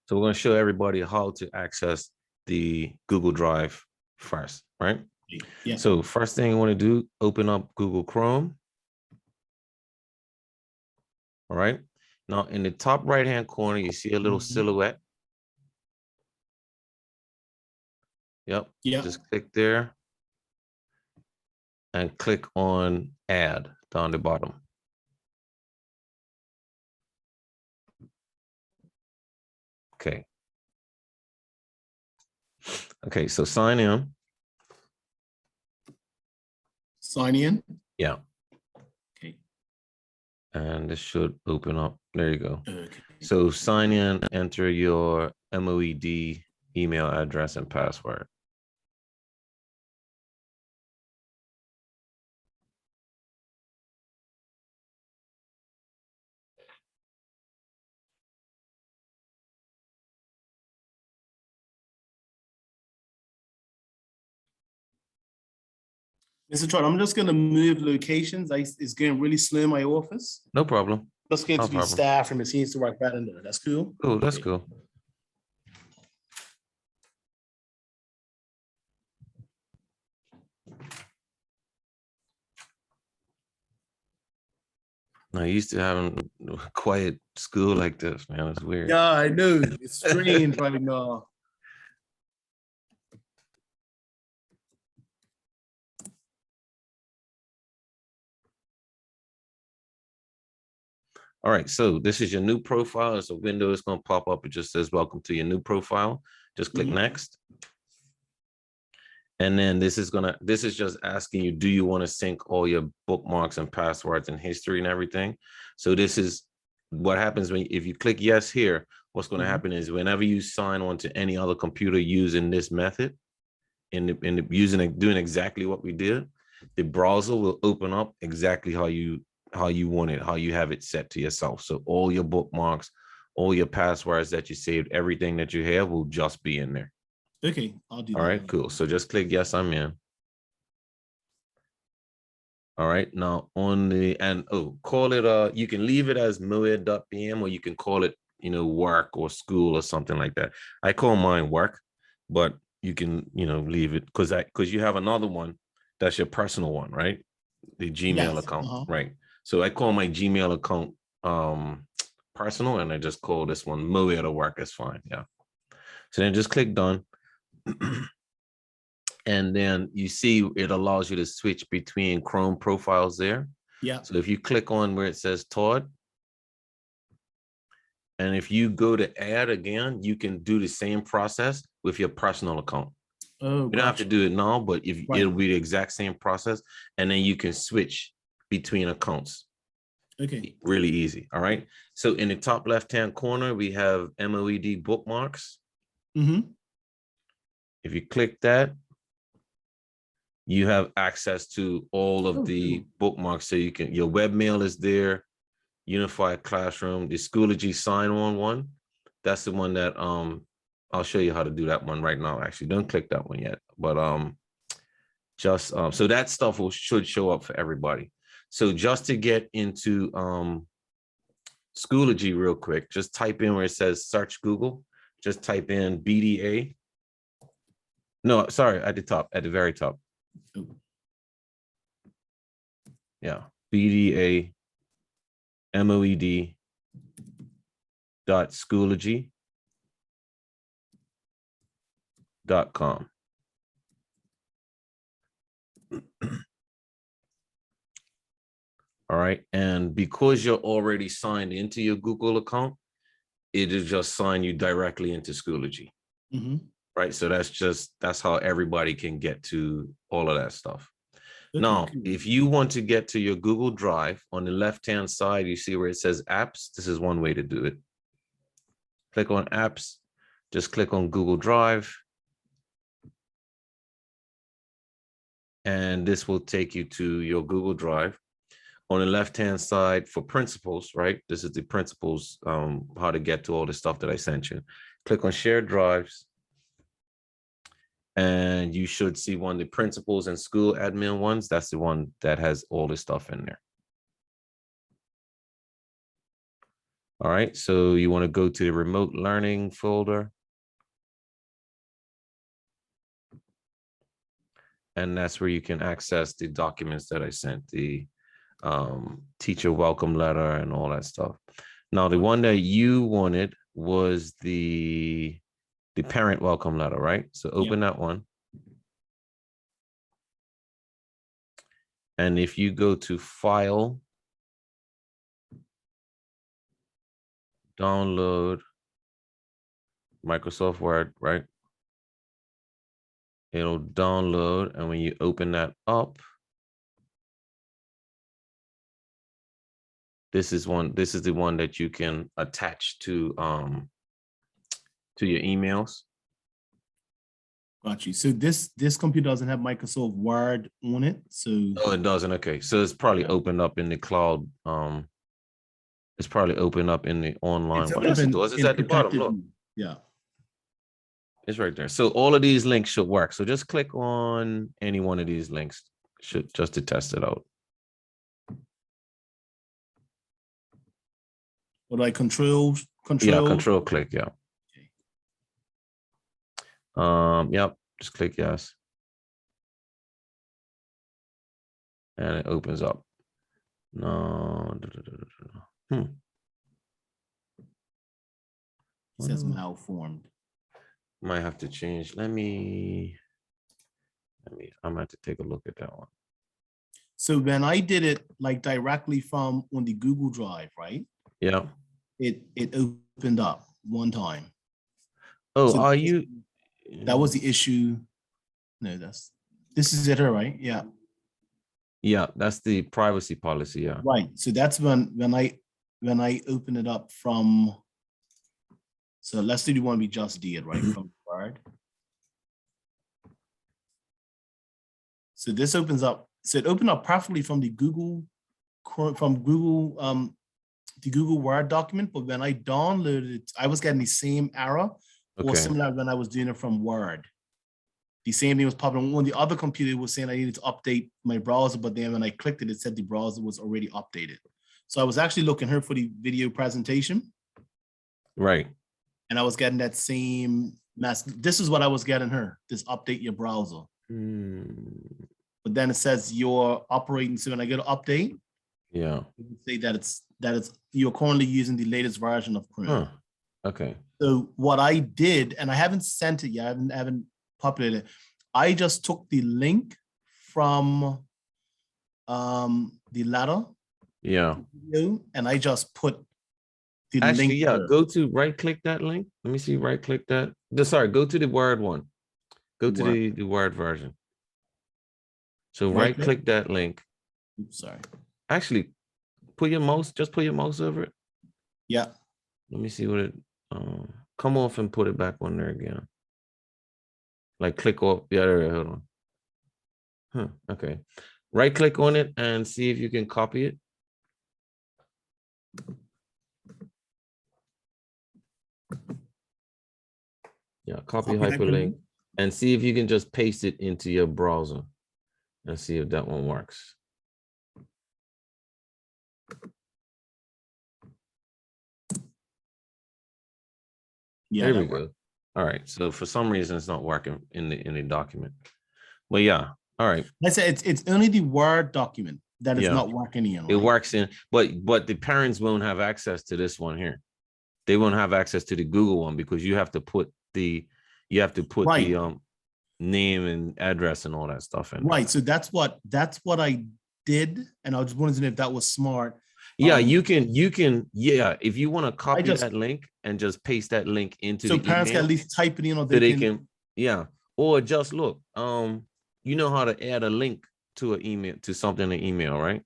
So we're going to show everybody how to access the Google Drive first, right? Yeah. So first thing you want to do, open up Google Chrome. All right. Now in the top right-hand corner, you see a little silhouette. Yep. Yeah. Just click there and click on Add down the bottom. Okay. Okay, so sign in. Sign in. Yeah. Okay. And this should open up. There you go. Okay. So sign in, enter your MOED email address and password. Mr. Trot, I'm just going to move locations. It's getting really slow in my office. No problem. Just going No to be problem. staff and machines to work better in there. That's cool. Cool, that's cool. I used to having a quiet school like this, man. It's weird. Yeah, I know. It's strange right now. All right, so this is your new profile. It's a window. It's going to pop up. It just says, welcome to your new profile. Just click next. And then this is just asking you, do you want to sync all your bookmarks and passwords and history and everything? So this is what happens if you click yes here. What's going to happen is whenever you sign on to any other computer using this method, doing exactly what we did, the browser will open up exactly how you want it, how you have it set to yourself. So all your bookmarks, all your passwords that you saved, everything that you have will just be in there. Okay, I'll do that. All right, cool. So just click yes, I'm in. All right, now call it, you can leave it as MOED.pm or you can call it, work or school or something like that. I call mine work, but you can, leave it because you have another one that's your personal one, right? The Gmail account, right? So I call my Gmail account personal and I just call this one MOED or work is fine. Yeah. So then just click done. And then you see it allows you to switch between Chrome profiles there. Yeah. So if you click on where it says Todd, and if you go to add again, you can do the same process with your personal account. Oh, you don't have to do it now, but it'll be the exact same process, and then you can switch between accounts. Okay. Really easy. All right. So in the top left-hand corner, we have MOED bookmarks. If you click that, you have access to all of the bookmarks. So your webmail is there, Unified Classroom, the Schoology sign-on one. That's the one that I'll show you how to do that one right now. Actually, don't click that one yet, but so that stuff should show up for everybody. So just to get into Schoology real quick, just type in where it says search Google. Just type in BDA. No, sorry, at the very top. Yeah, BDA MOED .schoology.com. All right, and because you're already signed into your Google account, it'll just sign you directly into Schoology. Right, so that's how everybody can get to all of that stuff. Now, if you want to get to your Google Drive, on the left-hand side, you see where it says apps. This is one way to do it. Click on apps, just click on Google Drive. And this will take you to your Google Drive. On the left-hand side for principles, right? This is the principles, how to get to all the stuff that I sent you. Click on shared drives. And you should see one of the principals and school admin ones. That's the one that has all the stuff in there. All right, so you want to go to the remote learning folder. And that's where you can access the documents that I sent, the teacher welcome letter and all that stuff. Now, the one that you wanted was the parent welcome letter, right? So open that one. And if you go to File, Download, Microsoft Word, right? It'll download, and when you open that up, this is the one that you can attach to your emails. Got you. So this computer doesn't have Microsoft Word on it. So Oh, it doesn't. Okay, so it's probably opened up in the cloud. It's probably opened up in the online. But yes, it does. It's at the bottom. Look, yeah, it's right there. So all of these links should work. So just click on any one of these links, should just to test it out. what do I control? Yeah, control click. Yeah. Yep. Just click yes, and it opens up. No. It says malformed. Might have to change. I'm gonna have to take a look at that one. So when I did it like directly from on the Google Drive, right? Yeah. It opened up one time. Oh, So are you? That was the issue. No, this is it, right? Yeah. Yeah, that's the privacy policy. Yeah. Right. So that's when I open it up from. So let's do the one we just did, right? From Word. So this opens up. So it opened up perfectly from the Google the Google Word document, but when I downloaded it, I was getting the same error or similar when I was doing it from Word. The same thing was popping on the other computer. It was saying I needed to update my browser, but then when I clicked it, it said the browser was already updated. So I was actually looking here for the video presentation. Right. And I was getting that same mess. This is what I was getting her, this update your browser. But then it says you're operating. So when I go to update, yeah, you can say that it's you're currently using the latest version of Chrome. Huh. Okay. So what I did, and I haven't sent it yet, I haven't populated it. I just took the link from the letter. Yeah. And I just put the Actually, link. yeah, go to right click that link. Let me see, right click that. Sorry, go to the Word one. Go to the Word version. So right click that link. Oops, sorry. Actually, put your mouse over it. Yeah. Let me see what it come off and put it back on there again. Like click off. Yeah, there, hold on. Huh. Okay. Right click on it and see if you can copy it. Yeah, copy hyperlink and see if you can just paste it into your browser and see if that one works. Yeah, there we go. All right. So for some reason it's not working in the document. Well, yeah. All right. I said it's only the Word document that is not working in. Right? It works in, but the parents won't have access to this one here. They won't have access to the Google one because you have to put the name and address and all that stuff in. Right. So that's what I did, and I just wanted to know if that was smart. Yeah, you can. Yeah, if you want to copy that link and just paste that link into the email, so parents can at least type it in, or they can. Yeah, or just look. You know how to add a link to an email, to something in email, right?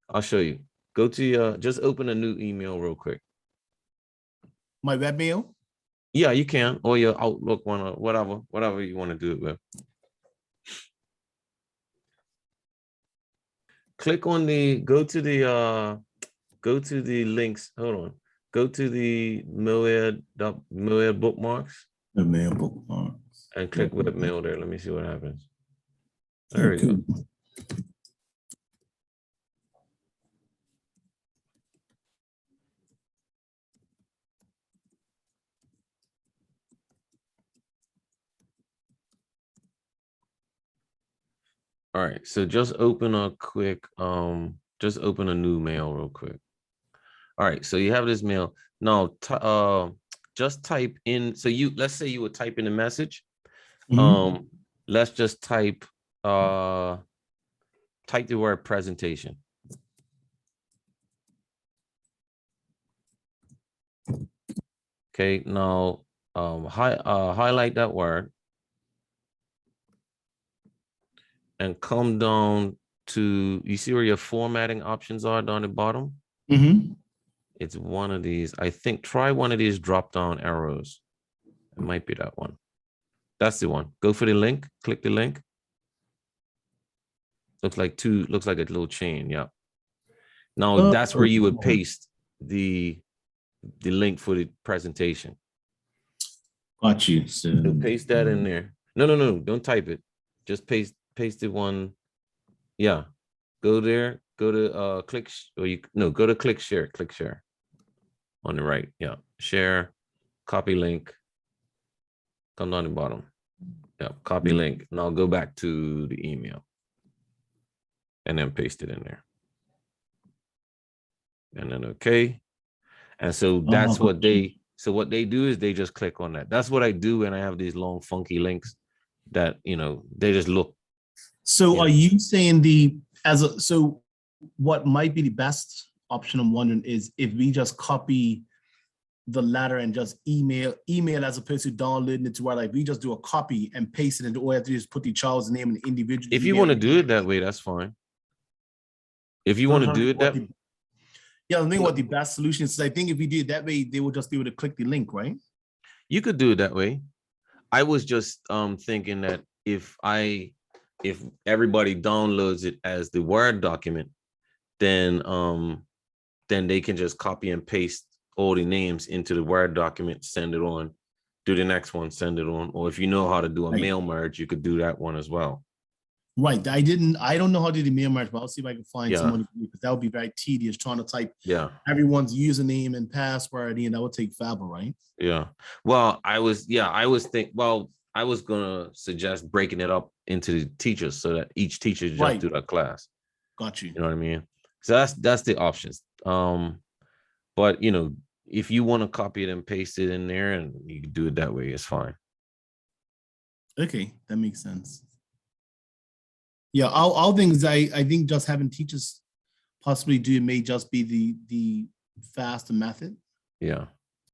I'll show you. Go to just open a new email real quick. My web mail? Yeah, you can, or your Outlook one, or whatever you want to do it with. Click on go to the links. Hold on. Go to the MOED bookmarks. The mail bookmarks. And click web mail there. Let me see what happens. There we go. All right, so just open a quick, just open a new mail real quick. All right, so you have this mail. Now, just type in, so let's say you would type in a message. Mhm. Let's just type the word presentation. Okay, now highlight that word and come down to, you see where your formatting options are down the bottom? Mhm. It's one of these. I think try one of these drop down arrows. It might be that one. That's the one. Go for the link, click the link. Looks like a little chain. Yeah. Now that's where you would Oh, paste the link for the presentation. got you. So So, paste that in there. No, don't type it. Just paste the one. Yeah. Go there, go to click, or go to click share on the right. Yeah. Share, copy link, come down the bottom. Yeah, copy link. Now go back to the email and then paste it in there. And then okay. And so that's what what they do is they just click on that. That's what I do when I have these long funky links that they just look. so are you saying so what might be the best option I'm wondering is if we just copy the letter and just email as opposed to downloading it to where like we just do a copy and paste it, and all we have to do is put the child's name and the individual If you email. want to do it that way, that's fine. If you So want I'm to trying to do think it that I think what the best solution is. I think if we did it that way, they would just be able to click the link, right? you could do it that way. I was just thinking that if everybody downloads it as the Word document, then they can just copy and paste all the names into the Word document, send it on, do the next one, send it on. Or if you know how to do a Right. mail merge, you could do that one as well. Right. I don't know how to do the mail merge, but I'll see if I can find Yeah. someone because that would be very tedious trying to type Yeah. everyone's username and password, and that would take forever, right? Yeah. Well, I was gonna suggest breaking it up into the teachers so that each teacher just Right. do that class. Got you. You know what I mean? So that's the options. But if you want to copy it and paste it in there and you can do it that way, it's fine. Okay, that makes sense. Yeah, all things I think just having teachers possibly do it may just be the faster method. Yeah.